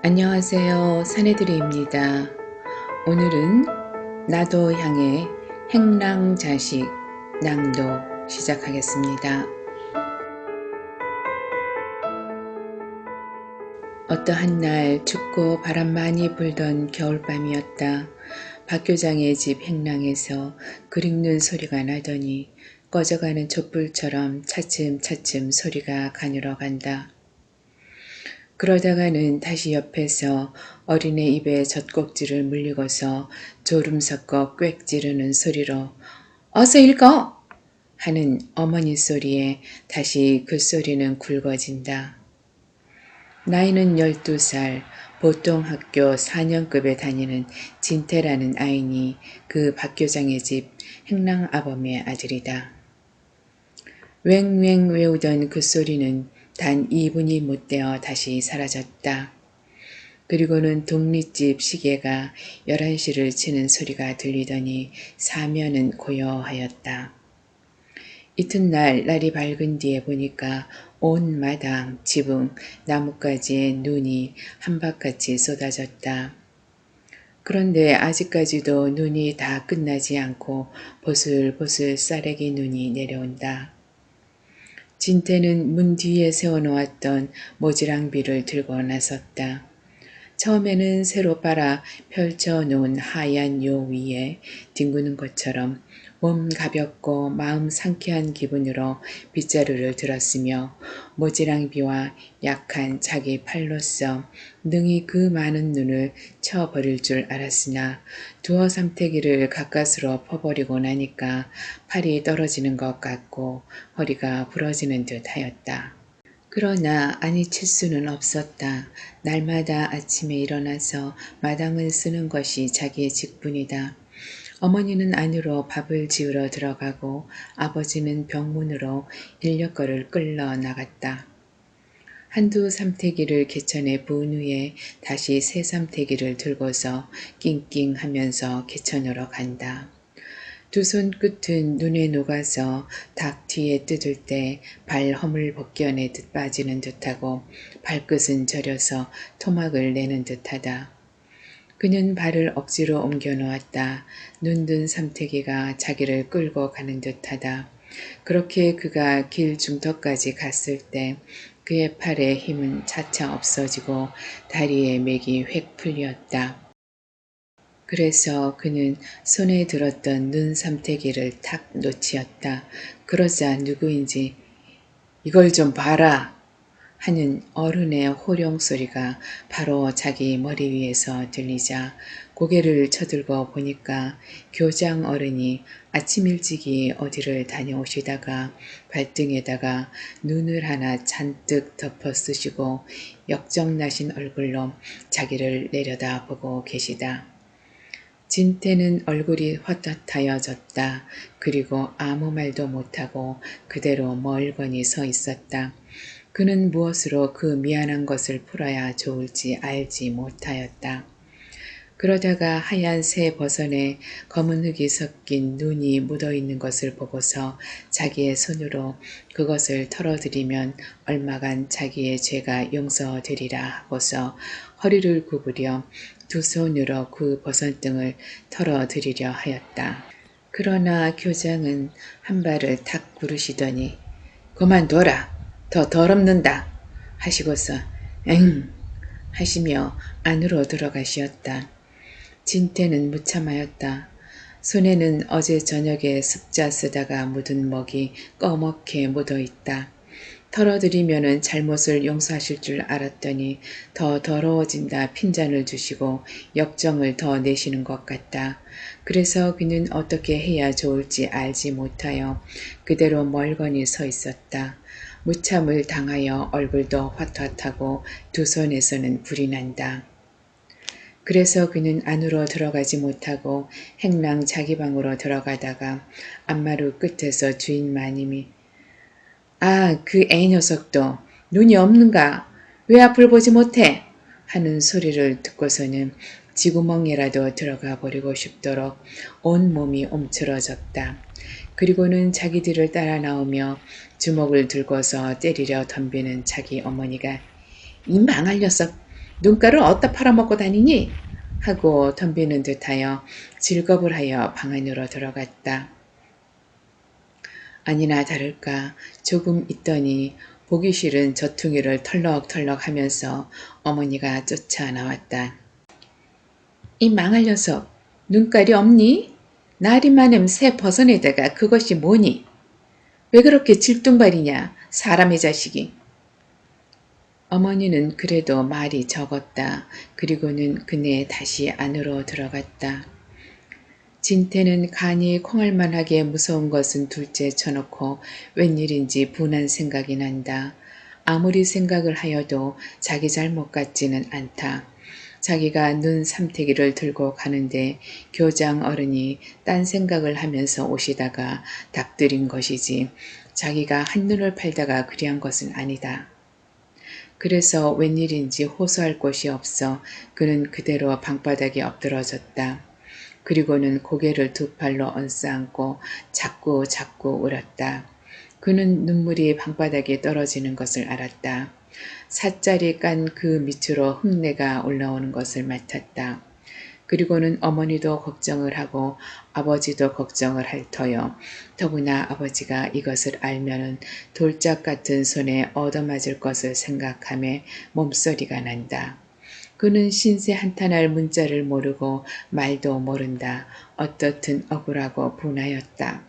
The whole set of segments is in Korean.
안녕하세요. 사내들이입니다. 오늘은 나도 향해 행랑자식 낭독 시작하겠습니다. 어떠한 날 춥고 바람 많이 불던 겨울밤이었다. 박교장의 집 행랑에서 그릭는 소리가 나더니 꺼져가는 촛불처럼 차츰차츰 소리가 가늘어 간다. 그러다가는 다시 옆에서 어린애 입에 젖꼭지를 물리고서 졸음 섞어 꽥 지르는 소리로 어서 읽어! 하는 어머니 소리에 다시 그 소리는 굵어진다. 나이는 12살, 보통 학교 4년급에 다니는 진태라는 아이니 그 박교장의 집 행랑아범의 아들이다. 웽웽 외우던 그 소리는 단 2분이 못되어 다시 사라졌다. 그리고는 독립집 시계가 11시를 치는 소리가 들리더니 사면은 고요하였다. 이튿날 날이 밝은 뒤에 보니까 온 마당, 지붕, 나뭇가지에 눈이 한박같이 쏟아졌다. 그런데 아직까지도 눈이 다 끝나지 않고 보슬보슬 쌀래기 눈이 내려온다. 진태는 문 뒤에 세워놓았던 모지랑비를 들고 나섰다. 처음에는 새로 빨아 펼쳐놓은 하얀 요 위에 뒹구는 것처럼 몸 가볍고 마음 상쾌한 기분으로 빗자루를 들었으며 모지랑비와 약한 자기 팔로써 능히 그 많은 눈을 쳐버릴 줄 알았으나 두어 삼태기를 가까스로 퍼버리고 나니까 팔이 떨어지는 것 같고 허리가 부러지는 듯 하였다. 그러나 아니칠 수는 없었다. 날마다 아침에 일어나서 마당을 쓰는 것이 자기의 직분이다. 어머니는 안으로 밥을 지으러 들어가고 아버지는 병문으로 인력거를 끌러 나갔다. 한두 삼태기를 개천에 부은 후에 다시 세 삼태기를 들고서 낑낑하면서 개천으로 간다. 두 손 끝은 눈에 녹아서 닭 뒤에 뜯을 때 발허물 벗겨내듯 빠지는 듯하고 발끝은 저려서 토막을 내는 듯하다. 그는 발을 억지로 옮겨 놓았다. 눈든 삼태기가 자기를 끌고 가는 듯하다. 그렇게 그가 길 중턱까지 갔을 때 그의 팔의 힘은 차차 없어지고 다리의 맥이 획 풀렸다. 그래서 그는 손에 들었던 눈 삼태기를 탁 놓치었다. 그러자 누구인지 이걸 좀 봐라 하는 어른의 호령 소리가 바로 자기 머리 위에서 들리자 고개를 쳐들고 보니까 교장 어른이 아침 일찍이 어디를 다녀오시다가 발등에다가 눈을 하나 잔뜩 덮어 쓰시고 역정나신 얼굴로 자기를 내려다보고 계시다. 진태는 얼굴이 헛헛하여졌다. 그리고 아무 말도 못하고 그대로 멀거니 서 있었다. 그는 무엇으로 그 미안한 것을 풀어야 좋을지 알지 못하였다. 그러다가 하얀 새 버선에 검은 흙이 섞인 눈이 묻어있는 것을 보고서 자기의 손으로 그것을 털어드리면 얼마간 자기의 죄가 용서되리라 하고서 허리를 구부려 두 손으로 그 버선등을 털어드리려 하였다. 그러나 교장은 한 발을 탁 구르시더니 그만둬라. 더 더럽는다. 하시고서 엥 하시며 안으로 들어가시었다. 진태는 무참하였다. 손에는 어제 저녁에 습자 쓰다가 묻은 먹이 꺼멓게 묻어있다. 털어드리면은 잘못을 용서하실 줄 알았더니 더 더러워진다 핀잔을 주시고 역정을 더 내시는 것 같다. 그래서 그는 어떻게 해야 좋을지 알지 못하여 그대로 멀거니 서 있었다. 무참을 당하여 얼굴도 헛헛하고 두 손에서는 불이 난다. 그래서 그는 안으로 들어가지 못하고 행랑 자기 방으로 들어가다가 안마루 끝에서 주인 마님이 그 애 녀석도 눈이 없는가? 왜 앞을 보지 못해? 하는 소리를 듣고서는 지구멍에라도 들어가 버리고 싶도록 온몸이 움츠러졌다. 그리고는 자기들을 따라 나오며 주먹을 들고서 때리려 덤비는 자기 어머니가 이 망할 녀석 눈가를 어디다 팔아먹고 다니니? 하고 덤비는 듯하여 질겁을 하여 방 안으로 들어갔다. 아니나 다를까 조금 있더니 보기 싫은 저퉁이를 털럭털럭 하면서 어머니가 쫓아 나왔다. 이 망할 녀석, 눈깔이 없니? 날이 많음 새 벗어내다가 그것이 뭐니? 왜 그렇게 질뚱발이냐, 사람의 자식이. 어머니는 그래도 말이 적었다. 그리고는 그네 다시 안으로 들어갔다. 진태는 간이 콩알만하게 무서운 것은 둘째 쳐놓고 웬일인지 분한 생각이 난다. 아무리 생각을 하여도 자기 잘못 같지는 않다. 자기가 눈 삼태기를 들고 가는데 교장 어른이 딴 생각을 하면서 오시다가 닥들인 것이지 자기가 한눈을 팔다가 그리한 것은 아니다. 그래서 웬일인지 호소할 곳이 없어 그는 그대로 방바닥에 엎드러졌다. 그리고는 고개를 두 팔로 얹어안고 자꾸 울었다. 그는 눈물이 방바닥에 떨어지는 것을 알았다. 삿자리 깐 그 밑으로 흙내가 올라오는 것을 맡았다. 그리고는 어머니도 걱정을 하고 아버지도 걱정을 할 터여 더구나 아버지가 이것을 알면은 돌짝 같은 손에 얻어맞을 것을 생각하며 몸소리가 난다. 그는 신세 한탄할 문자를 모르고 말도 모른다. 어떻든 억울하고 분하였다.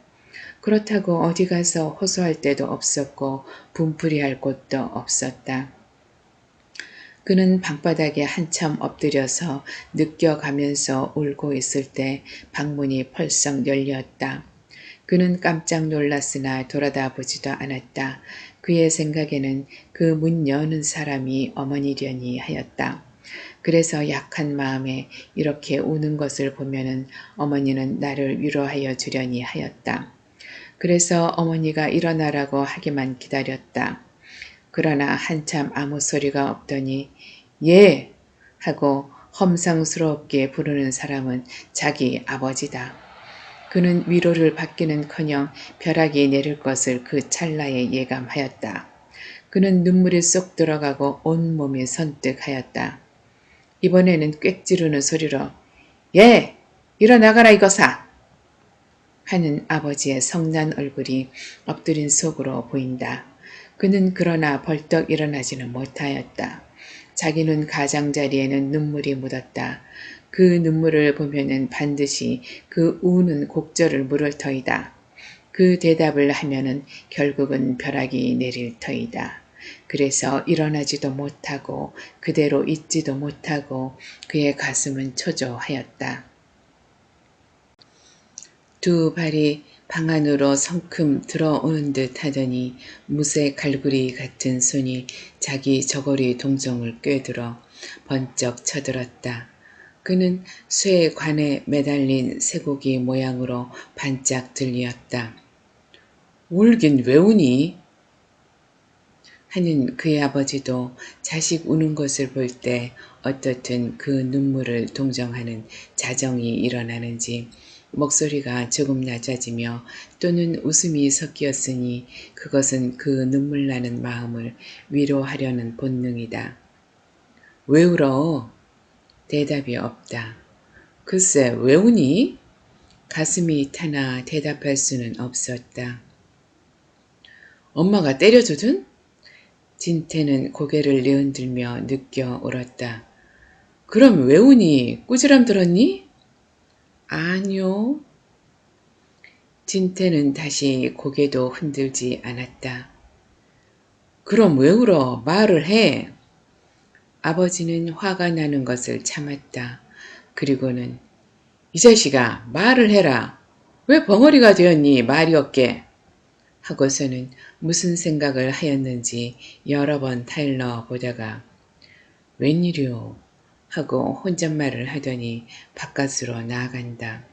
그렇다고 어디 가서 호소할 데도 없었고 분풀이할 곳도 없었다. 그는 방바닥에 한참 엎드려서 느껴가면서 울고 있을 때 방문이 펄썩 열렸다. 그는 깜짝 놀랐으나 돌아다 보지도 않았다. 그의 생각에는 그 문 여는 사람이 어머니려니 하였다. 그래서 약한 마음에 이렇게 우는 것을 보면은 어머니는 나를 위로하여 주려니 하였다. 그래서 어머니가 일어나라고 하기만 기다렸다. 그러나 한참 아무 소리가 없더니 예! 하고 험상스럽게 부르는 사람은 자기 아버지다. 그는 위로를 받기는커녕 벼락이 내릴 것을 그 찰나에 예감하였다. 그는 눈물이 쏙 들어가고 온몸이 선뜩하였다. 이번에는 꽥지르는 소리로 예! 일어나가라 이거사! 하는 아버지의 성난 얼굴이 엎드린 속으로 보인다. 그는 그러나 벌떡 일어나지는 못하였다. 자기 눈 가장자리에는 눈물이 묻었다. 그 눈물을 보면은 반드시 그 우는 곡절을 물을 터이다. 그 대답을 하면은 결국은 벼락이 내릴 터이다. 그래서 일어나지도 못하고 그대로 있지도 못하고 그의 가슴은 초조하였다. 두 발이 방 안으로 성큼 들어오는 듯 하더니 무쇠 갈고리 같은 손이 자기 저고리 동정을 꿰들어 번쩍 쳐들었다. 그는 쇠 관에 매달린 쇠고기 모양으로 반짝 들리었다. 울긴 왜 우니? 하는 그의 아버지도 자식 우는 것을 볼 때 어떻든 그 눈물을 동정하는 자정이 일어나는지 목소리가 조금 낮아지며 또는 웃음이 섞였으니 그것은 그 눈물 나는 마음을 위로하려는 본능이다. 왜 울어? 대답이 없다. 글쎄 왜 우니? 가슴이 타나 대답할 수는 없었다. 엄마가 때려주든? 진태는 고개를 내흔들며 느껴 울었다. 그럼 왜 우니? 꾸지람 들었니? 아니요. 진태는 다시 고개도 흔들지 않았다. 그럼 왜 울어? 말을 해. 아버지는 화가 나는 것을 참았다. 그리고는 이 자식아 말을 해라. 왜 벙어리가 되었니? 말이 없게. 하고서는 무슨 생각을 하였는지 여러 번 타일러 보다가 웬일이오? 하고 혼잣말을 하더니 바깥으로 나아간다.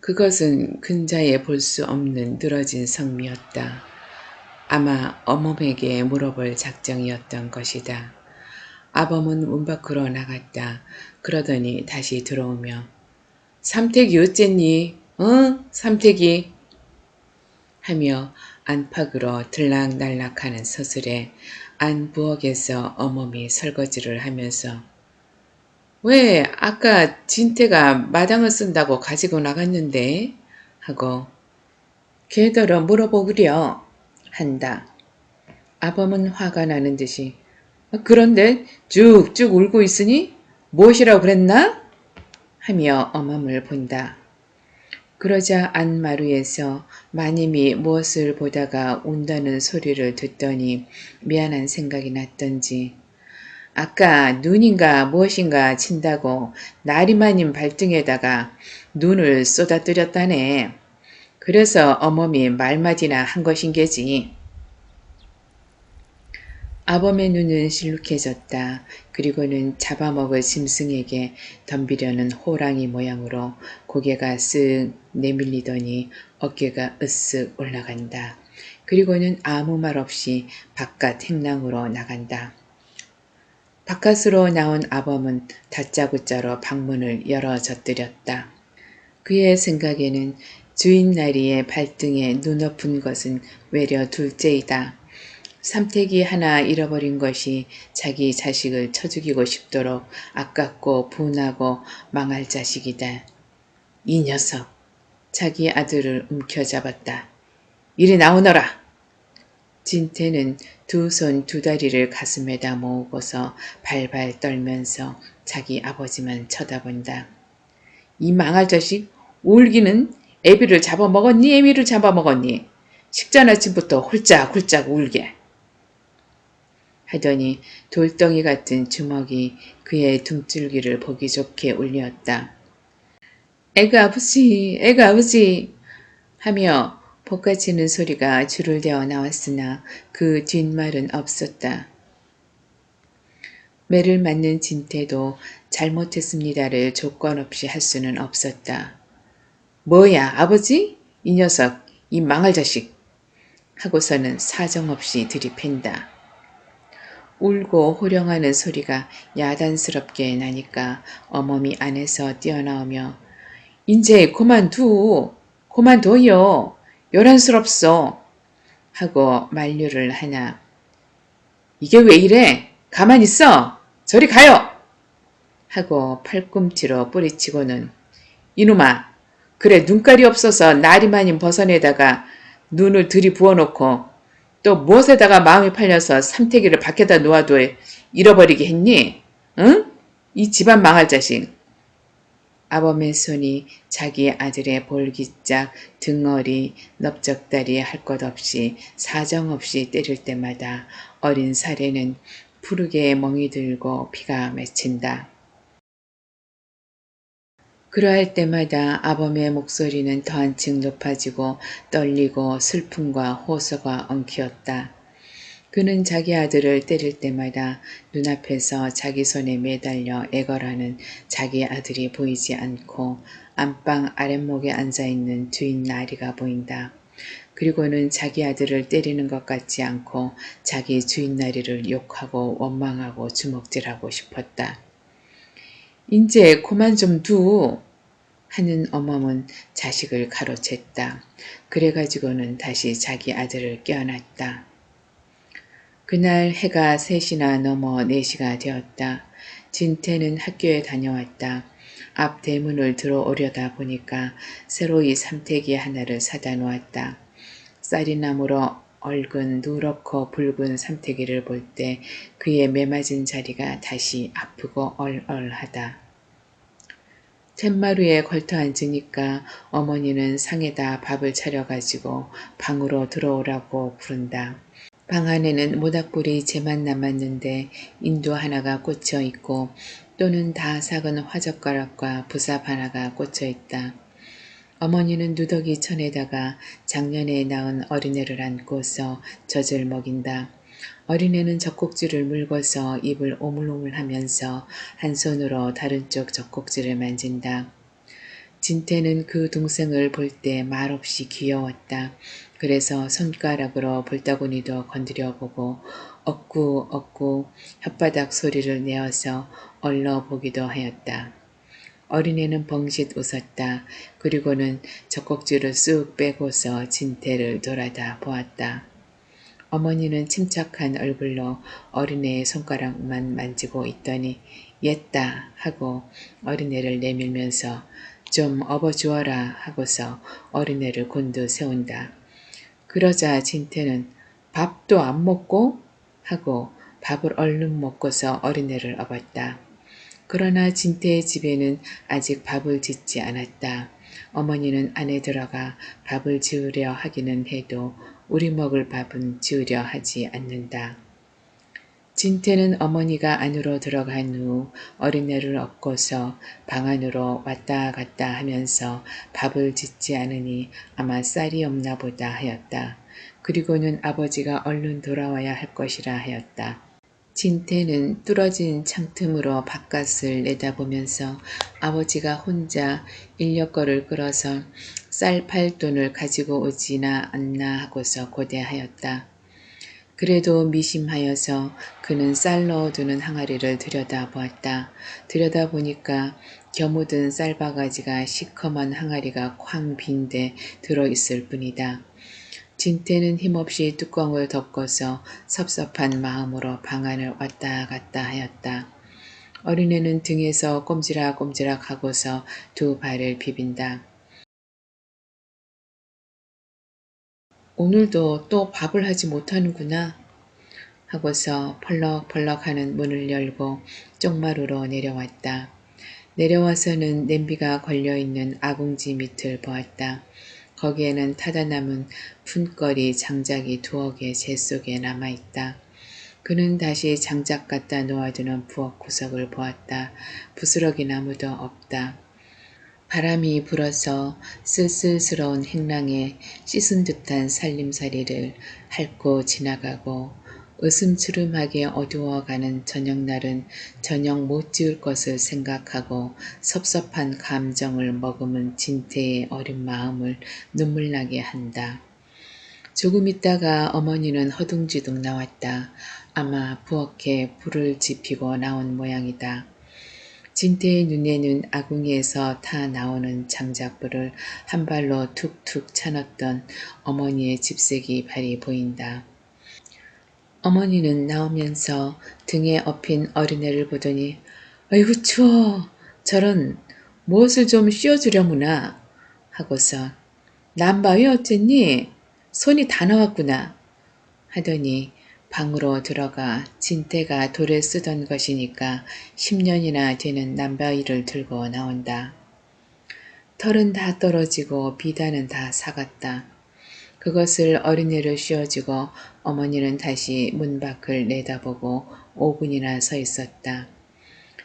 그것은 근자에 볼 수 없는 늘어진 성미였다. 아마 어멈에게 물어볼 작정이었던 것이다. 아범은 문 밖으로 나갔다. 그러더니 다시 들어오며 삼택이 어쨌니? 삼택이? 하며 안팎으로 들락날락하는 서슬에 안부엌에서 어멈이 설거지를 하면서 왜 아까 진태가 마당을 쓴다고 가지고 나갔는데? 하고 걔더러 물어보구려 한다. 아범은 화가 나는 듯이 그런데 쭉쭉 울고 있으니 무엇이라고 그랬나? 하며 어멈을 본다. 그러자 안마루에서 마님이 무엇을 보다가 운다는 소리를 듣더니 미안한 생각이 났던지 아까 눈인가 무엇인가 친다고 나리마님 발등에다가 눈을 쏟아뜨렸다네. 그래서 어멈이 말마디나 한 것인게지. 아범의 눈은 실룩해졌다. 그리고는 잡아먹을 짐승에게 덤비려는 호랑이 모양으로 고개가 쓱 내밀리더니 어깨가 으쓱 올라간다. 그리고는 아무 말 없이 바깥 행랑으로 나간다. 바깥으로 나온 아범은 다짜고짜로 방문을 열어 젖들였다. 그의 생각에는 주인 나리의 발등에 눈엎은 것은 외려 둘째이다. 삼택이 하나 잃어버린 것이 자기 자식을 쳐 죽이고 싶도록 아깝고 분하고 망할 자식이다. 이 녀석, 자기 아들을 움켜잡았다. 이리 나오너라. 진태는 두 손 두 다리를 가슴에다 모으고서 발발 떨면서 자기 아버지만 쳐다본다. 이 망할 자식, 울기는 애비를 잡아먹었니? 애미를 잡아먹었니? 식전 아침부터 홀짝홀짝 울게. 하더니 돌덩이 같은 주먹이 그의 등줄기를 보기 좋게 울렸다. 애가 아버지, 애가 아버지 하며 볶아치는 소리가 줄을 대어 나왔으나 그 뒷말은 없었다. 매를 맞는 진태도 잘못했습니다를 조건 없이 할 수는 없었다. 뭐야 아버지? 이 녀석, 이 망할 자식 하고서는 사정없이 들이팬다. 울고 호령하는 소리가 야단스럽게 나니까 어멈이 안에서 뛰어나오며 인제 그만둬요. 요란스럽소 하고 만류를 하나. 이게 왜 이래? 가만히 있어. 저리 가요. 하고 팔꿈치로 뿌리치고는 이놈아, 그래 눈깔이 없어서 나리마님 벗어내다가 눈을 들이부어놓고 또 무엇에다가 마음이 팔려서 삼태기를 밖에다 놓아둬 잃어버리게 했니? 응? 이 집안 망할 자식. 아범의 손이 자기 아들의 볼기짝, 등허리, 넓적다리 할 것 없이 사정없이 때릴 때마다 어린 살에는 푸르게 멍이 들고 피가 맺힌다. 그러할 때마다 아범의 목소리는 더 한층 높아지고 떨리고 슬픔과 호소가 엉키었다. 그는 자기 아들을 때릴 때마다 눈앞에서 자기 손에 매달려 애걸하는 자기 아들이 보이지 않고 안방 아랫목에 앉아있는 주인 나리가 보인다. 그리고는 자기 아들을 때리는 것 같지 않고 자기 주인 나리를 욕하고 원망하고 주먹질하고 싶었다. 인제 그만 좀 두. 하는 어멈은 자식을 가로챘다. 그래가지고는 다시 자기 아들을 깨어났다. 그날 해가 3시나 넘어 4시가 되었다. 진태는 학교에 다녀왔다. 앞 대문을 들어오려다 보니까 새로이 삼태기 하나를 사다 놓았다. 쌀이나무로 얽은 누렇고 붉은 삼태기를 볼 때 그의 매맞은 자리가 다시 아프고 얼얼하다. 툇마루에 걸터 앉으니까 어머니는 상에다 밥을 차려가지고 방으로 들어오라고 부른다. 방 안에는 모닥불이 제만 남았는데 인도 하나가 꽂혀 있고 또는 다 삭은 화젓가락과 부삽 하나가 꽂혀 있다. 어머니는 누더기 천에다가 작년에 낳은 어린애를 안고서 젖을 먹인다. 어린애는 젖꼭지를 물고서 입을 오물오물하면서 한 손으로 다른 쪽 젖꼭지를 만진다. 진태는 그 동생을 볼 때 말없이 귀여웠다. 그래서 손가락으로 볼따구니도 건드려보고 억구억구 혓바닥 소리를 내어서 얼러보기도 하였다. 어린애는 벙짓 웃었다. 그리고는 젖꼭지를 쑥 빼고서 진태를 돌아다 보았다. 어머니는 침착한 얼굴로 어린애의 손가락만 만지고 있더니 옛다 하고 어린애를 내밀면서 좀 업어주어라 하고서 어린애를 곤두 세운다. 그러자 진태는 밥도 안 먹고 하고 밥을 얼른 먹고서 어린애를 업었다. 그러나 진태의 집에는 아직 밥을 짓지 않았다. 어머니는 안에 들어가 밥을 지으려 하기는 해도 우리 먹을 밥은 지으려 하지 않는다. 진태는 어머니가 안으로 들어간 후 어린애를 업고서 방 안으로 왔다 갔다 하면서 밥을 짓지 않으니 아마 쌀이 없나 보다 하였다. 그리고는 아버지가 얼른 돌아와야 할 것이라 하였다. 진태는 뚫어진 창틈으로 바깥을 내다보면서 아버지가 혼자 인력거를 끌어서 쌀 8돈을 가지고 오지나 않나 하고서 고대하였다. 그래도 미심하여서 그는 쌀 넣어두는 항아리를 들여다보았다. 들여다보니까 겨묻은 쌀바가지가 시커먼 항아리가 쾅 빈데 들어있을 뿐이다. 진태는 힘없이 뚜껑을 덮고서 섭섭한 마음으로 방 안을 왔다 갔다 하였다. 어린애는 등에서 꼼지락꼼지락 하고서 두 발을 비빈다. 오늘도 또 밥을 하지 못하는구나 하고서 펄럭펄럭하는 문을 열고 쪽마루로 내려왔다. 내려와서는 냄비가 걸려있는 아궁지 밑을 보았다. 거기에는 타다 남은 푼거리 장작이 두어 개 재 속에 남아있다. 그는 다시 장작 갖다 놓아두는 부엌 구석을 보았다. 부스러기 나무도 없다. 바람이 불어서 쓸쓸스러운 행랑에 씻은 듯한 살림살이를 핥고 지나가고 으슴츠름하게 어두워가는 저녁날은 저녁 못 지을 것을 생각하고 섭섭한 감정을 머금은 진태의 어린 마음을 눈물나게 한다. 조금 있다가 어머니는 허둥지둥 나왔다. 아마 부엌에 불을 지피고 나온 모양이다. 진태의 눈에는 아궁이에서 타 나오는 장작불을 한 발로 툭툭 차넣던 어머니의 집세기 발이 보인다. 어머니는 나오면서 등에 업힌 어린애를 보더니 아이고 추워 저런 무엇을 좀 씌워주려무나 하고서 남바위 어쨌니? 손이 다 나왔구나 하더니 방으로 들어가 진태가 돌에 쓰던 것이니까 10년이나 되는 남바위를 들고 나온다. 털은 다 떨어지고 비단은 다 삭았다. 그것을 어린애를 씌워주고 어머니는 다시 문 밖을 내다보고 5분이나 서 있었다.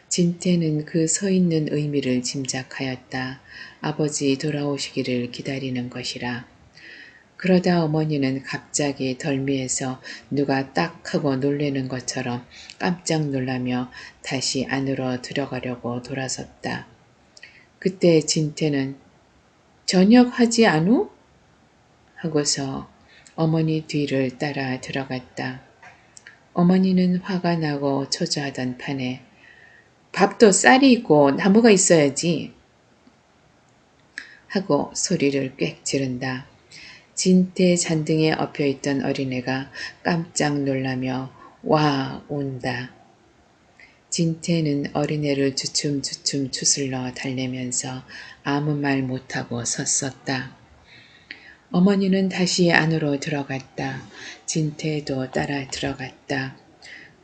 진태는 그 서 있는 의미를 짐작하였다. 아버지 돌아오시기를 기다리는 것이라. 그러다 어머니는 갑자기 덜미에서 누가 딱 하고 놀래는 것처럼 깜짝 놀라며 다시 안으로 들어가려고 돌아섰다. 그때 진태는 저녁 하지 않우? 하고서 어머니 뒤를 따라 들어갔다. 어머니는 화가 나고 초조하던 판에 밥도 쌀이 있고 나무가 있어야지 하고 소리를 꽥 지른다. 진태 잔등에 엎여있던 어린애가 깜짝 놀라며 와 운다. 진태는 어린애를 주춤주춤 추슬러 달래면서 아무 말 못하고 섰었다. 어머니는 다시 안으로 들어갔다. 진태도 따라 들어갔다.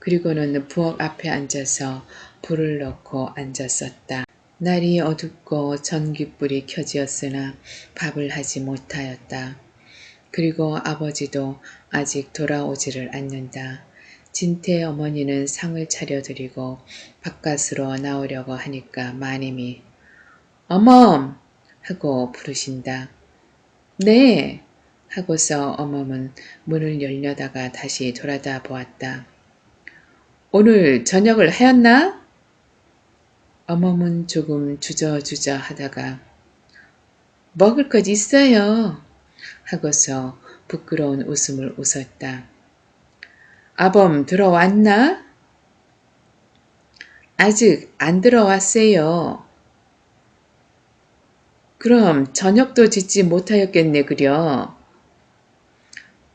그리고는 부엌 앞에 앉아서 불을 넣고 앉았었다. 날이 어둡고 전깃불이 켜지었으나 밥을 하지 못하였다. 그리고 아버지도 아직 돌아오지를 않는다. 진태 어머니는 상을 차려드리고 바깥으로 나오려고 하니까 마님이 어멈! 하고 부르신다. 네! 하고서 어멈은 문을 열려다가 다시 돌아다 보았다. 오늘 저녁을 하였나? 어멈은 조금 주저주저 하다가 먹을 것 있어요. 하고서 부끄러운 웃음을 웃었다. 아범 들어왔나? 아직 안 들어왔어요. 그럼 저녁도 짓지 못하였겠네 그려.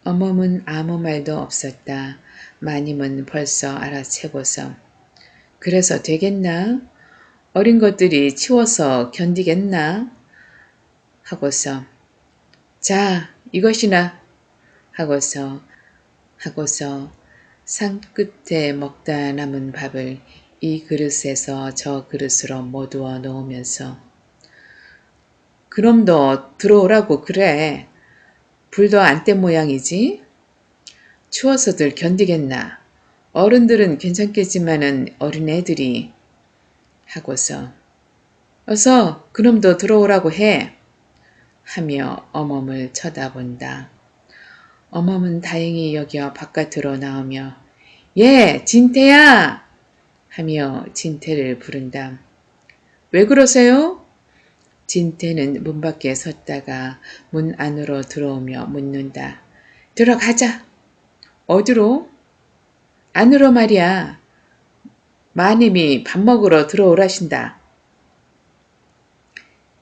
어멈은 아무 말도 없었다. 마님은 벌써 알아채고서 그래서 되겠나? 어린 것들이 치워서 견디겠나? 하고서 자 이것이나 하고서 상 끝에 먹다 남은 밥을 이 그릇에서 저 그릇으로 모두어 놓으면서 그럼 너 들어오라고 그래. 불도 안 뗀 모양이지? 추워서들 견디겠나? 어른들은 괜찮겠지만은 어린애들이 하고서 어서 그놈도 들어오라고 해 하며 어멈을 쳐다본다. 어멈은 다행히 여겨 바깥으로 나오며 예 진태야 하며 진태를 부른다. 왜 그러세요? 진태는 문 밖에 섰다가 문 안으로 들어오며 묻는다. 들어가자. 어디로? 안으로 말이야. 마님이 밥 먹으러 들어오라신다.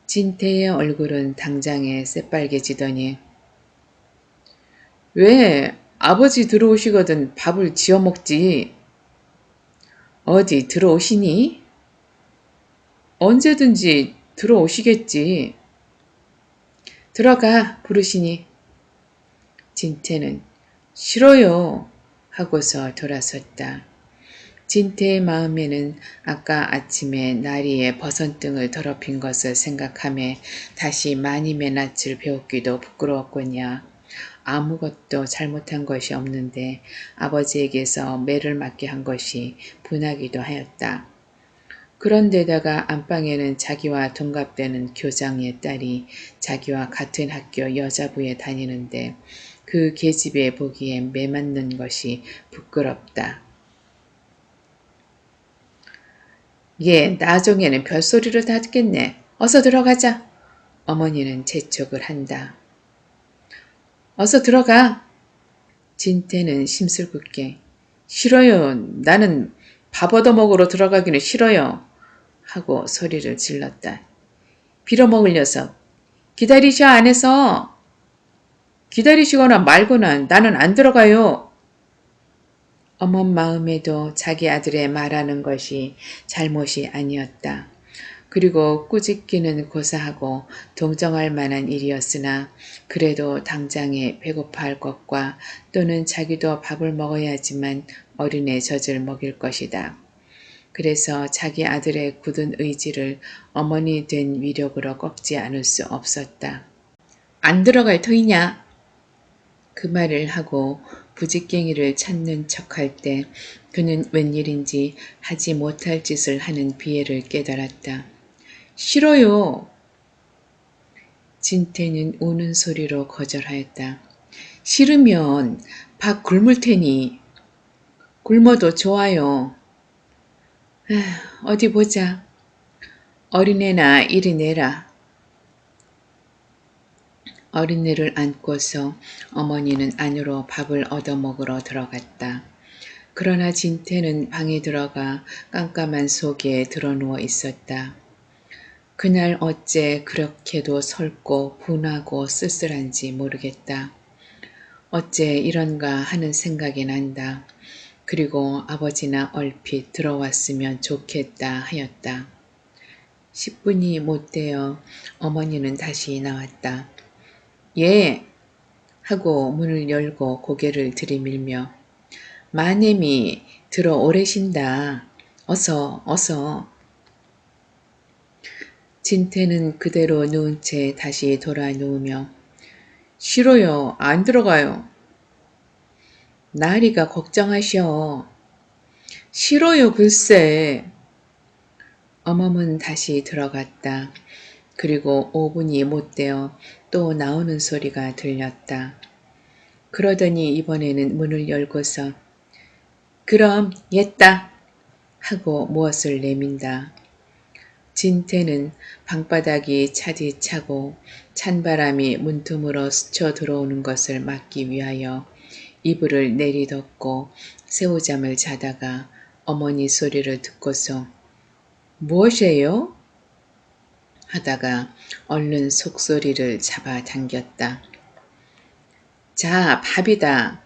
진태의 얼굴은 당장에 새빨개지더니 왜 아버지 들어오시거든 밥을 지어 먹지. 어디 들어오시니? 언제든지 들어오시겠지. 들어가 부르시니. 진태는 싫어요 하고서 돌아섰다. 진태의 마음에는 아까 아침에 나리의 버선등을 더럽힌 것을 생각하며 다시 마님의 낯을 배웠기도 부끄러웠거냐. 아무것도 잘못한 것이 없는데 아버지에게서 매를 맞게 한 것이 분하기도 하였다. 그런데다가 안방에는 자기와 동갑되는 교장의 딸이 자기와 같은 학교 여자부에 다니는데 그 계집애 보기엔 매 맞는 것이 부끄럽다. 얘 나중에는 별소리를 다 듣겠네. 어서 들어가자. 어머니는 재촉을 한다. 어서 들어가. 진태는 심술궂게 싫어요. 나는 밥 얻어먹으러 들어가기는 싫어요. 하고 소리를 질렀다. 빌어먹을 녀석. 기다리셔 안에서. 기다리시거나 말거나 나는 안 들어가요. 어머 마음에도 자기 아들의 말하는 것이 잘못이 아니었다. 그리고 꾸짖기는 고사하고 동정할 만한 일이었으나 그래도 당장에 배고파할 것과 또는 자기도 밥을 먹어야지만 어린애 젖을 먹일 것이다. 그래서 자기 아들의 굳은 의지를 어머니 된 위력으로 꺾지 않을 수 없었다. 안 들어갈 터이냐? 그 말을 하고 부직갱이를 찾는 척할 때 그는 웬일인지 하지 못할 짓을 하는 비애를 깨달았다. 싫어요. 진태는 우는 소리로 거절하였다. 싫으면 밥 굶을 테니. 굶어도 좋아요. 어디 보자. 어린애나 이리 내라. 어린애를 안고서 어머니는 안으로 밥을 얻어먹으러 들어갔다. 그러나 진태는 방에 들어가 깜깜한 속에 드러누워 있었다. 그날 어째 그렇게도 설고 분하고 쓸쓸한지 모르겠다. 어째 이런가 하는 생각이 난다. 그리고 아버지나 얼핏 들어왔으면 좋겠다 하였다. 10분이 못되어 어머니는 다시 나왔다. 예! 하고 문을 열고 고개를 들이밀며 마님이 들어오래신다. 어서. 진태는 그대로 누운 채 다시 돌아 누우며 싫어요. 안 들어가요. 나리가 걱정하셔. 싫어요 글쎄. 어멈은 다시 들어갔다. 그리고 5분이 못되어 또 나오는 소리가 들렸다. 그러더니 이번에는 문을 열고서 그럼 옛다 하고 무엇을 내민다. 진태는 방바닥이 차디차고 찬바람이 문틈으로 스쳐 들어오는 것을 막기 위하여 이불을 내리덮고 새우잠을 자다가 어머니 소리를 듣고서 무엇이에요? 하다가 얼른 속소리를 잡아당겼다. 자, 밥이다.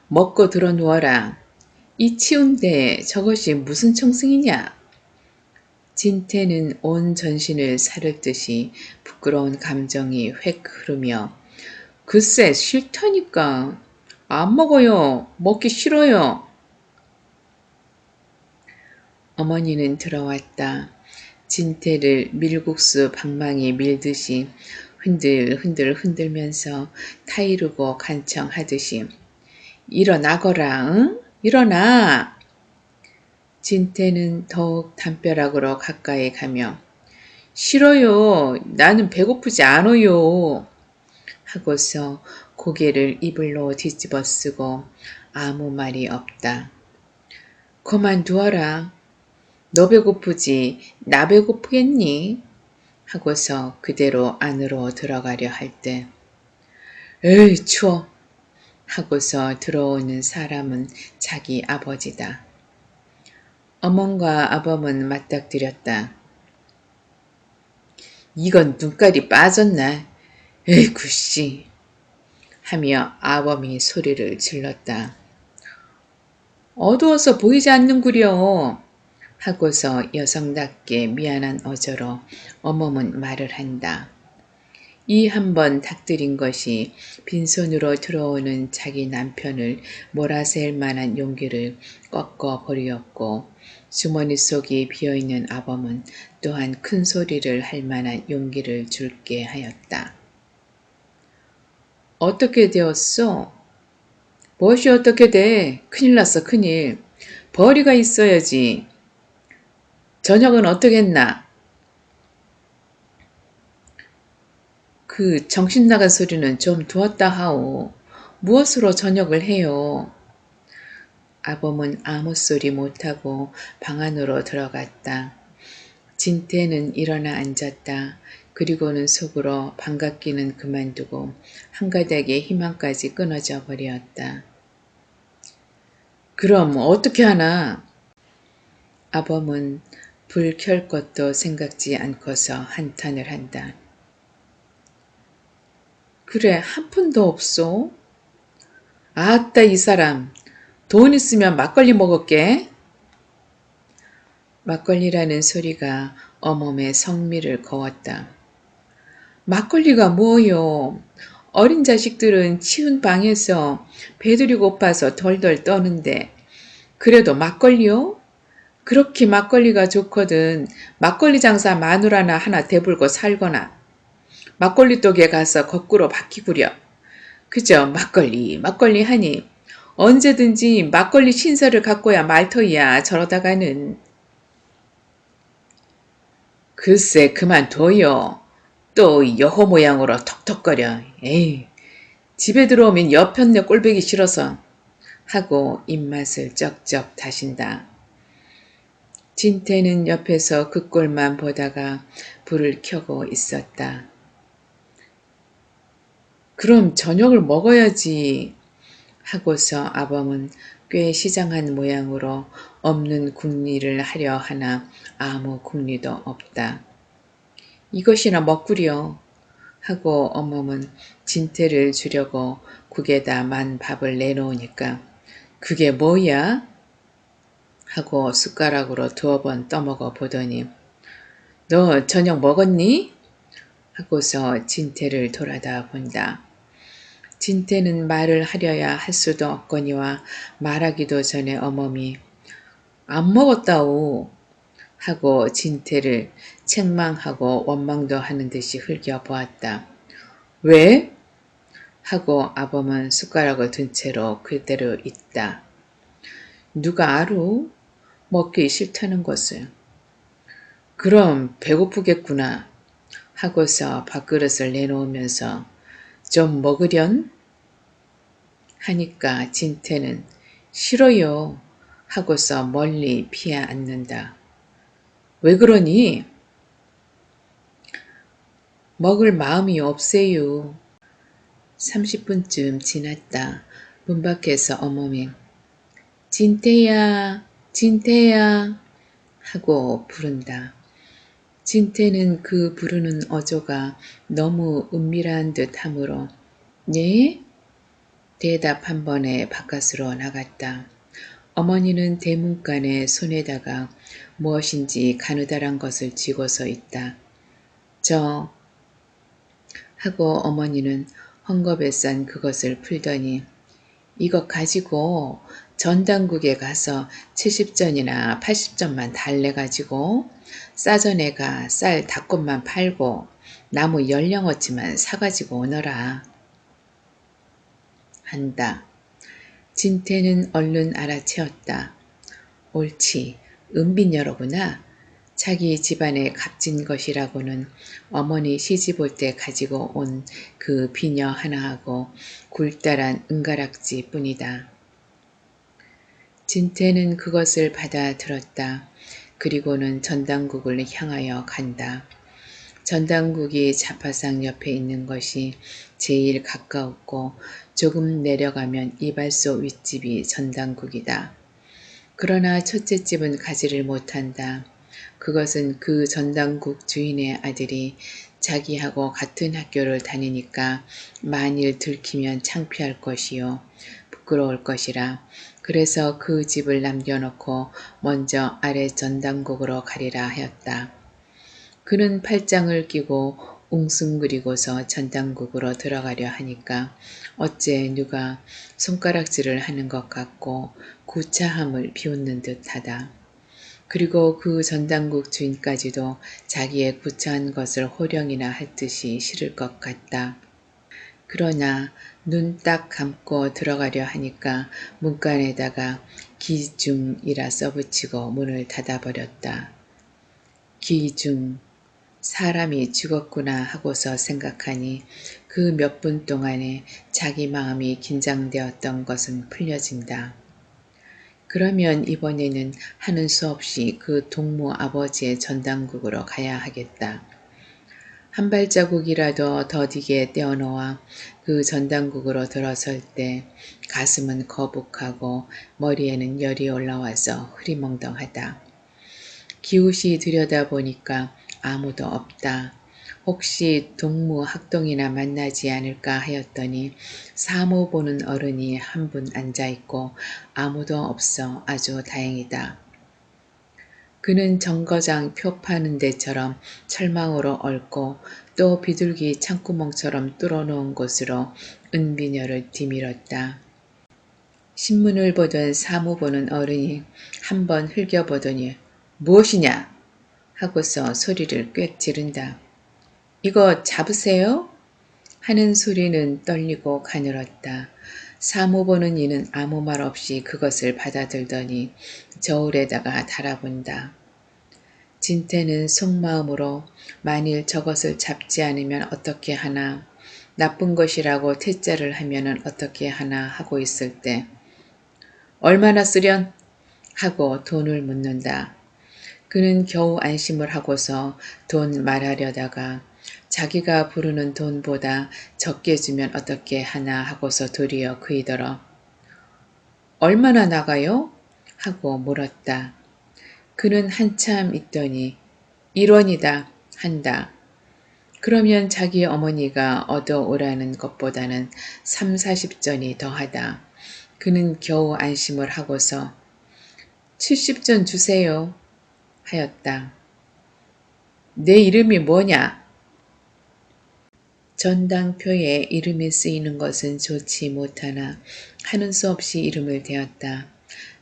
먹고 들어 누워라. 이 치운데 저것이 무슨 청승이냐? 진태는 온 전신을 사를 듯이 부끄러운 감정이 획 흐르며 글쎄 싫다니까. 안 먹어요. 먹기 싫어요. 어머니는 들어왔다. 진태를 밀국수 방망이 밀듯이 흔들흔들 흔들면서 타이르고 간청하듯이 일어나거라, 응? 일어나! 진태는 더욱 담벼락으로 가까이 가며 싫어요. 나는 배고프지 않아요. 하고서 고개를 이불로 뒤집어 쓰고 아무 말이 없다. 그만두어라. 너 배고프지 나 배고프겠니? 하고서 그대로 안으로 들어가려 할 때 에이 추워 하고서 들어오는 사람은 자기 아버지다. 어멈과 아범은 맞닥뜨렸다. 이건 눈깔이 빠졌나? 에이구 씨 하며 아범이 소리를 질렀다. 어두워서 보이지 않는구려 하고서 여성답게 미안한 어조로 어멈은 말을 한다. 이 한 번 닥들인 것이 빈손으로 들어오는 자기 남편을 몰아셀 만한 용기를 꺾어 버리었고 주머니 속이 비어있는 아범은 또한 큰 소리를 할 만한 용기를 줄게 하였다. 어떻게 되었소? 무엇이 어떻게 돼? 큰일 났어 큰일. 벌이가 있어야지. 저녁은 어떻게 했나? 그 정신 나간 소리는 좀 두었다 하오. 무엇으로 저녁을 해요? 아범은 아무 소리 못하고 방 안으로 들어갔다. 진태는 일어나 앉았다. 그리고는 속으로 반갑기는 그만두고 한가닥의 희망까지 끊어져 버렸다. 그럼 어떻게 하나? 아범은 불 켤 것도 생각지 않고서 한탄을 한다. 그래 한 푼도 없소? 아따 이 사람 돈 있으면 막걸리 먹을게. 막걸리라는 소리가 어멈의 성미를 거웠다. 막걸리가 뭐요? 어린 자식들은 치운 방에서 배들이 고파서 덜덜 떠는데 그래도 막걸리요? 그렇게 막걸리가 좋거든 막걸리 장사 마누라나 하나 대불고 살거나 막걸리 독에 가서 거꾸로 바퀴구려. 그저 막걸리 하니 언제든지 막걸리 신사를 갖고야 말터이야 저러다가는. 글쎄 그만둬요. 또 여호 모양으로 턱턱거려. 에이 집에 들어오면 여편네 꼴보기 싫어서 하고 입맛을 쩍쩍 다신다. 진태는 옆에서 그 꼴만 보다가 불을 켜고 있었다. 그럼 저녁을 먹어야지 하고서 아범은 꽤 시장한 모양으로 없는 궁리를 하려 하나 아무 궁리도 없다. 이것이나 먹구려 하고 어멈은 진태를 주려고 국에다 만 밥을 내놓으니까 그게 뭐야? 하고 숟가락으로 두어 번 떠먹어 보더니 너 저녁 먹었니? 하고서 진태를 돌아다 본다. 진태는 말을 하려야 할 수도 없거니와 말하기도 전에 어멈이 안 먹었다오 하고 진태를 책망하고 원망도 하는 듯이 흘겨보았다. 왜? 하고 아범은 숟가락을 든 채로 그대로 있다. 누가 아루? 먹기 싫다는 것을. 그럼 배고프겠구나 하고서 밥그릇을 내놓으면서 좀 먹으련? 하니까 진태는 싫어요 하고서 멀리 피해 앉는다. 왜 그러니? 먹을 마음이 없세요. 30분쯤 지났다. 문 밖에서 어머니 진태야 진태야 하고 부른다. 진태는 그 부르는 어조가 너무 은밀한 듯 하므로 네? 대답 한 번에 바깥으로 나갔다. 어머니는 대문간에 손에다가 무엇인지 가느다란 것을 쥐고서 있다. 저 하고 어머니는 헝겊에 싼 그것을 풀더니 이것 가지고 전당국에 가서 70전이나 80전만 달래가지고 싸전에가 쌀 닭꽃만 팔고 나무 열량어치만 사가지고 오너라 한다. 진태는 얼른 알아채었다. 옳지, 은빈여로구나. 자기 집안에 값진 것이라고는 어머니 시집 올 때 가지고 온 그 비녀 하나하고 굴다란 은가락지 뿐이다. 진태는 그것을 받아 들었다. 그리고는 전당국을 향하여 간다. 전당국이 자파상 옆에 있는 것이 제일 가까웠고 조금 내려가면 이발소 윗집이 전당국이다. 그러나 첫째 집은 가지를 못한다. 그것은 그 전당국 주인의 아들이 자기하고 같은 학교를 다니니까 만일 들키면 창피할 것이요 부끄러울 것이라. 그래서 그 집을 남겨놓고 먼저 아래 전당국으로 가리라 하였다. 그는 팔짱을 끼고 웅숭그리고서 전당국으로 들어가려 하니까 어째 누가 손가락질을 하는 것 같고 구차함을 비웃는 듯하다. 그리고 그 전당국 주인까지도 자기의 구차한 것을 호령이나 할 듯이 싫을 것 같다. 그러나 눈 딱 감고 들어가려 하니까 문간에다가 기중이라 써붙이고 문을 닫아버렸다. 기중, 사람이 죽었구나 하고서 생각하니 그 몇 분 동안에 자기 마음이 긴장되었던 것은 풀려진다. 그러면 이번에는 하는 수 없이 그 동무 아버지의 전당국으로 가야 하겠다. 한 발자국이라도 더디게 떼어놓아 그 전당국으로 들어설 때 가슴은 거북하고 머리에는 열이 올라와서 흐리멍덩하다. 기웃이 들여다보니까 아무도 없다. 혹시 동무 학동이나 만나지 않을까 하였더니 사모 보는 어른이 한 분 앉아있고 아무도 없어 아주 다행이다. 그는 정거장 표 파는 데처럼 철망으로 얽고 또 비둘기 창구멍처럼 뚫어놓은 곳으로 은비녀를 뒤밀었다. 신문을 보던 사무 보는 어른이 한번 흘겨보더니 무엇이냐 하고서 소리를 꽥 지른다. 이거 잡으세요? 하는 소리는 떨리고 가늘었다. 사무 보는 이는 아무 말 없이 그것을 받아들더니 저울에다가 달아본다. 진태는 속마음으로 만일 저것을 잡지 않으면 어떻게 하나, 나쁜 것이라고 퇴짜를 하면은 어떻게 하나 하고 있을 때 얼마나 쓰련? 하고 돈을 묻는다. 그는 겨우 안심을 하고서 돈 말하려다가 자기가 부르는 돈보다 적게 주면 어떻게 하나 하고서 도리어 그이더러 얼마나 나가요? 하고 물었다. 그는 한참 있더니 1원이다 한다. 그러면 자기 어머니가 얻어오라는 것보다는 3, 40전이 더하다. 그는 겨우 안심을 하고서 70전 주세요 하였다. 내 이름이 뭐냐? 전당표에 이름이 쓰이는 것은 좋지 못하나 하는 수 없이 이름을 대었다.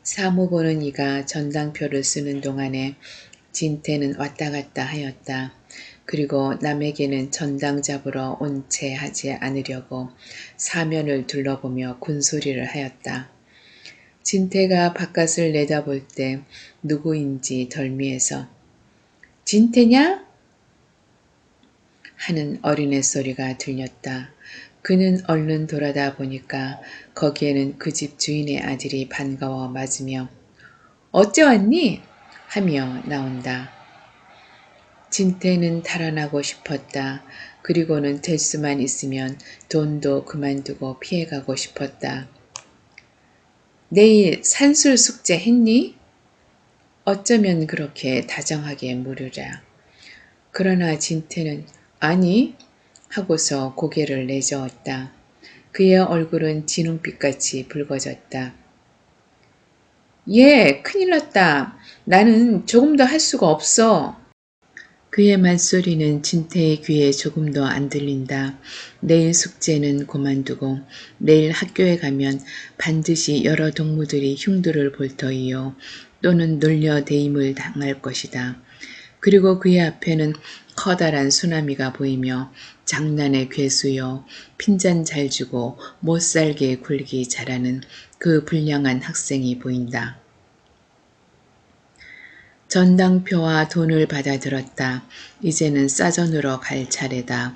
사무 보는 이가 전당표를 쓰는 동안에 진태는 왔다 갔다 하였다. 그리고 남에게는 전당 잡으러 온 채 하지 않으려고 사면을 둘러보며 군소리를 하였다. 진태가 바깥을 내다볼 때 누구인지 덜미에서 진태냐? 하는 어린애 소리가 들렸다. 그는 얼른 돌아다 보니까 거기에는 그 집 주인의 아들이 반가워 맞으며 어째 왔니? 하며 나온다. 진태는 달아나고 싶었다. 그리고는 될 수만 있으면 돈도 그만두고 피해가고 싶었다. 내일 산술 숙제 했니? 어쩌면 그렇게 다정하게 물으랴. 그러나 진태는 아니 하고서 고개를 내저었다. 그의 얼굴은 진홍빛같이 붉어졌다. 예, 큰일 났다. 나는 조금 더 할 수가 없어. 그의 말소리는 진태의 귀에 조금도 안 들린다. 내일 숙제는 그만두고 내일 학교에 가면 반드시 여러 동무들이 흉들을 볼 터이요. 또는 놀려 대임을 당할 것이다. 그리고 그의 앞에는 커다란 수나미가 보이며 장난의 괴수요, 핀잔 잘 주고 못살게 굴기 잘하는 그 불량한 학생이 보인다. 전당표와 돈을 받아들었다. 이제는 싸전으로 갈 차례다.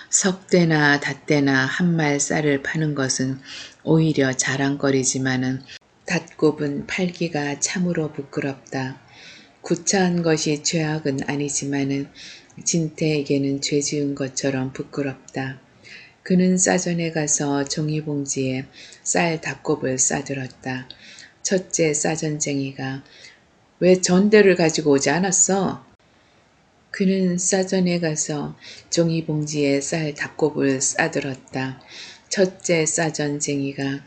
석대나 닷대나 한 말 쌀을 파는 것은 오히려 자랑거리지만은 닷곱은 팔기가 참으로 부끄럽다. 구차한 것이 죄악은 아니지만은 진태에게는 죄 지은 것처럼 부끄럽다. 그는 싸전에 가서 종이봉지에 쌀 닷곱을 싸들었다. 첫째 싸전쟁이가 왜 전대를 가지고 오지 않았어? 그는 싸전에 가서 종이봉지에 쌀 닷곱을 싸들었다. 첫째 싸전쟁이가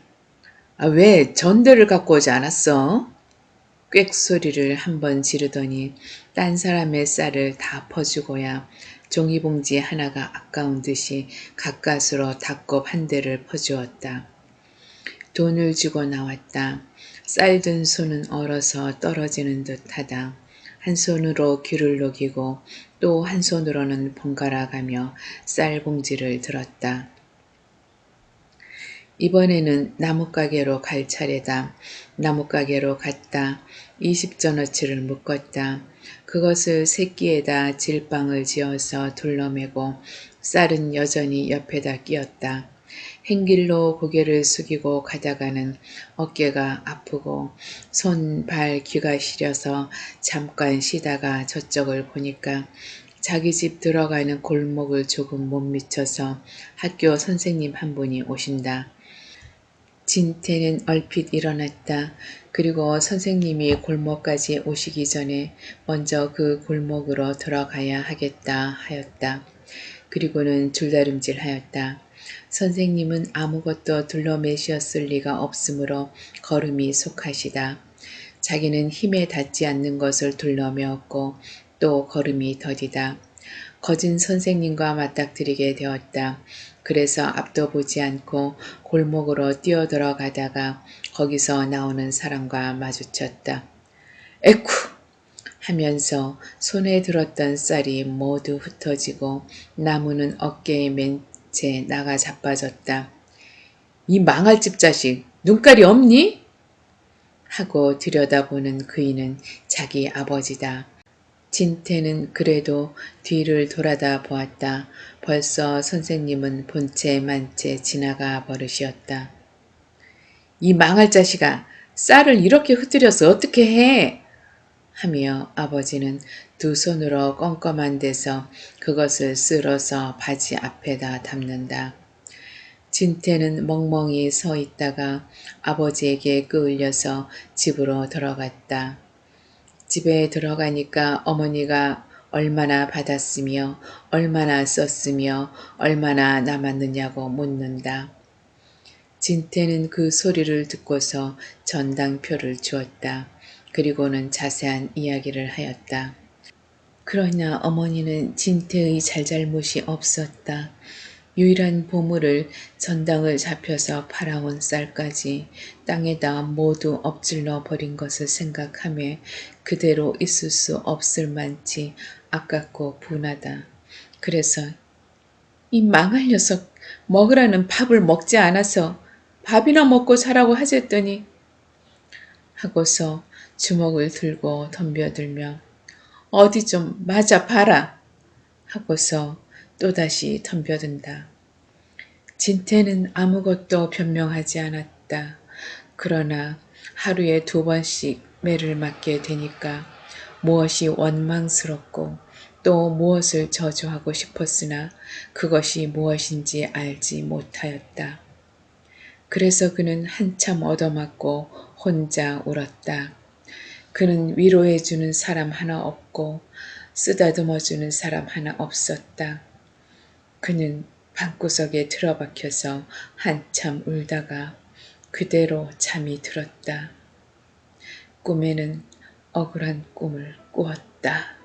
왜 전대를 갖고 오지 않았어? 꽥소리를 한번 지르더니 딴 사람의 쌀을 다 퍼주고야 종이봉지 하나가 아까운 듯이 가까스로 닷곱 한 대를 퍼주었다. 돈을 주고 나왔다. 쌀 든 손은 얼어서 떨어지는 듯하다. 한 손으로 귀를 녹이고 또 한 손으로는 번갈아 가며 쌀 봉지를 들었다. 이번에는 나뭇가게로 갈 차례다. 나뭇가게로 갔다. 20전어치를 묶었다. 그것을 새끼에다 질방을 지어서 둘러매고 쌀은 여전히 옆에다 끼었다. 행길로 고개를 숙이고 가다가는 어깨가 아프고 손, 발, 귀가 시려서 잠깐 쉬다가 저쪽을 보니까 자기 집 들어가는 골목을 조금 못 미쳐서 학교 선생님 한 분이 오신다. 진태는 얼핏 일어났다. 그리고 선생님이 골목까지 오시기 전에 먼저 그 골목으로 들어가야 하겠다 하였다. 그리고는 줄다름질 하였다. 선생님은 아무것도 둘러매셨을 리가 없으므로 걸음이 속하시다. 자기는 힘에 닿지 않는 것을 둘러매었고 또 걸음이 더디다. 거진 선생님과 맞닥뜨리게 되었다. 그래서 앞도 보지 않고 골목으로 뛰어들어가다가 거기서 나오는 사람과 마주쳤다. 에쿠! 하면서 손에 들었던 쌀이 모두 흩어지고 나무는 어깨에 맨 채 나가 자빠졌다. 이 망할 집 자식, 눈깔이 없니? 하고 들여다보는 그이는 자기 아버지다. 진태는 그래도 뒤를 돌아다 보았다. 벌써 선생님은 본체 만체 지나가 버릇이었다. 이 망할 자식아, 쌀을 이렇게 흩뜨려서 어떻게 해? 하며 아버지는 두 손으로 껌껌한 데서 그것을 쓸어서 바지 앞에다 담는다. 진태는 멍멍이 서 있다가 아버지에게 끌려서 집으로 들어갔다. 집에 들어가니까 어머니가 얼마나 받았으며 얼마나 썼으며 얼마나 남았느냐고 묻는다. 진태는 그 소리를 듣고서 전당표를 주었다. 그리고는 자세한 이야기를 하였다. 그러나 어머니는 진태의 잘잘못이 없었다. 유일한 보물을 전당을 잡혀서 팔아온 쌀까지 땅에다 모두 엎질러 버린 것을 생각하며 그대로 있을 수 없을 만치 아깝고 분하다. 그래서 이 망할 녀석 먹으라는 밥을 먹지 않아서 밥이나 먹고 자라고 하랬더니 하고서 주먹을 들고 덤벼들며 어디 좀 맞아 봐라 하고서 또다시 덤벼든다. 진태는 아무것도 변명하지 않았다. 그러나 하루에 2번씩 매를 맞게 되니까 무엇이 원망스럽고 또 무엇을 저주하고 싶었으나 그것이 무엇인지 알지 못하였다. 그래서 그는 한참 얻어맞고 혼자 울었다. 그는 위로해주는 사람 하나 없고 쓰다듬어주는 사람 하나 없었다. 그는 방구석에 틀어박혀서 한참 울다가 그대로 잠이 들었다. 꿈에는 억울한 꿈을 꾸었다.